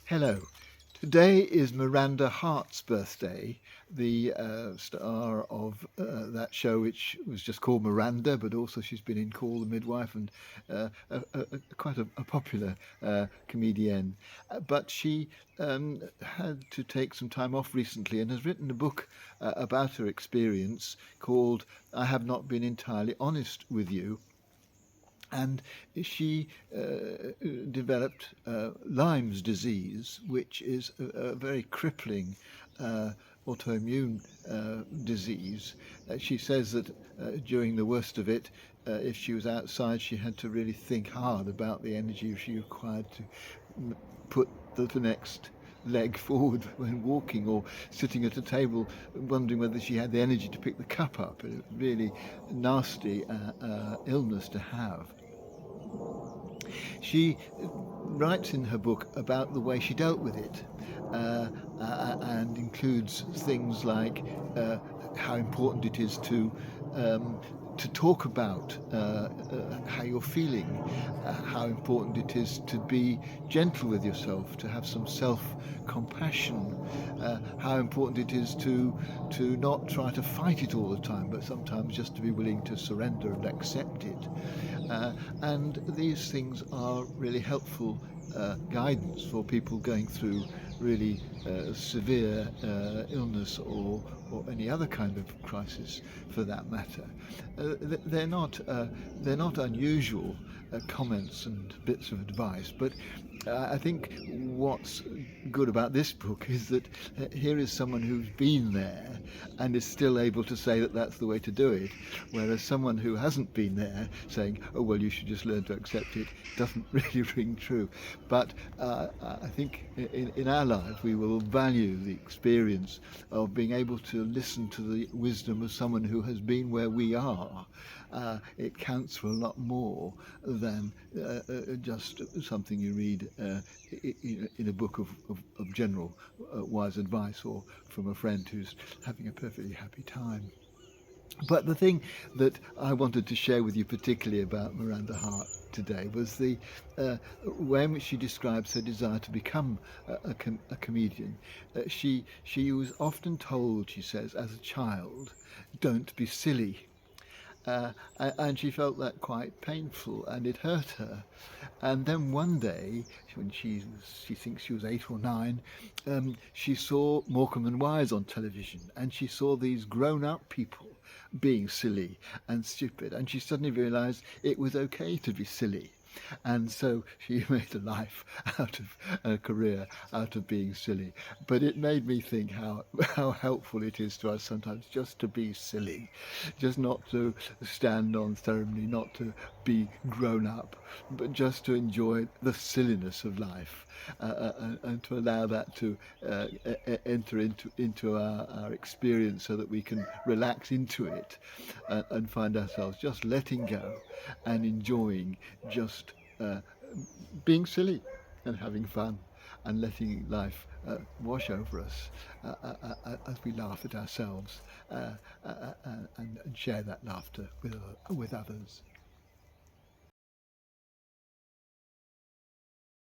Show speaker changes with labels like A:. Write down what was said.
A: Hello. Today is Miranda Hart's birthday, the star of that show, which was just called Miranda, but also she's been in Call the Midwife and quite a popular comedian. But she had to take some time off recently and has written a book about her experience called I Have Not Been Entirely Honest with You. And she developed Lyme's disease, which is a very crippling autoimmune disease. She says that during the worst of it, if she was outside, she had to really think hard about the energy she required to put the next leg forward when walking, or sitting at a table wondering whether she had the energy to pick the cup up. A really nasty illness to have. She writes in her book about the way she dealt with it, and includes things like how important it is to talk about how you're feeling, how important it is to be gentle with yourself, to have some self-compassion, how important it is to not try to fight it all the time, but sometimes just to be willing to surrender and accept it. And these things are really helpful guidance for people going through really severe illness, or any other kind of crisis for that matter. They're not unusual comments and bits of advice, but I think what's good about this book is that here is someone who's been there and is still able to say that that's the way to do it, whereas someone who hasn't been there saying, "Oh well, you should just learn to accept it," doesn't really ring true. But I think in our lives we will value the experience of being able to listen to the wisdom of someone who has been where we are. It counts for a lot more than just something you read in a book of general wise advice, or from a friend who's having a perfectly happy time. But the thing that I wanted to share with you particularly about Miranda Hart today was the way in which she describes her desire to become a comedian. She was often told, she says, as a child, "Don't be silly." And she felt that quite painful, and it hurt her. And then one day, when she thinks she was 8 or 9, she saw Morecambe and Wise on television, and she saw these grown-up people being silly and stupid, and she suddenly realised it was okay to be silly. And so she made a life out of a career out of being silly. But it made me think how helpful it is to us sometimes just to be silly, just not to stand on ceremony, not to be grown up, but just to enjoy the silliness of life, and to allow that to enter into our experience, so that we can relax into it, and find ourselves just letting go and enjoying just being silly and having fun, and letting life wash over us as we laugh at ourselves, and share that laughter with others.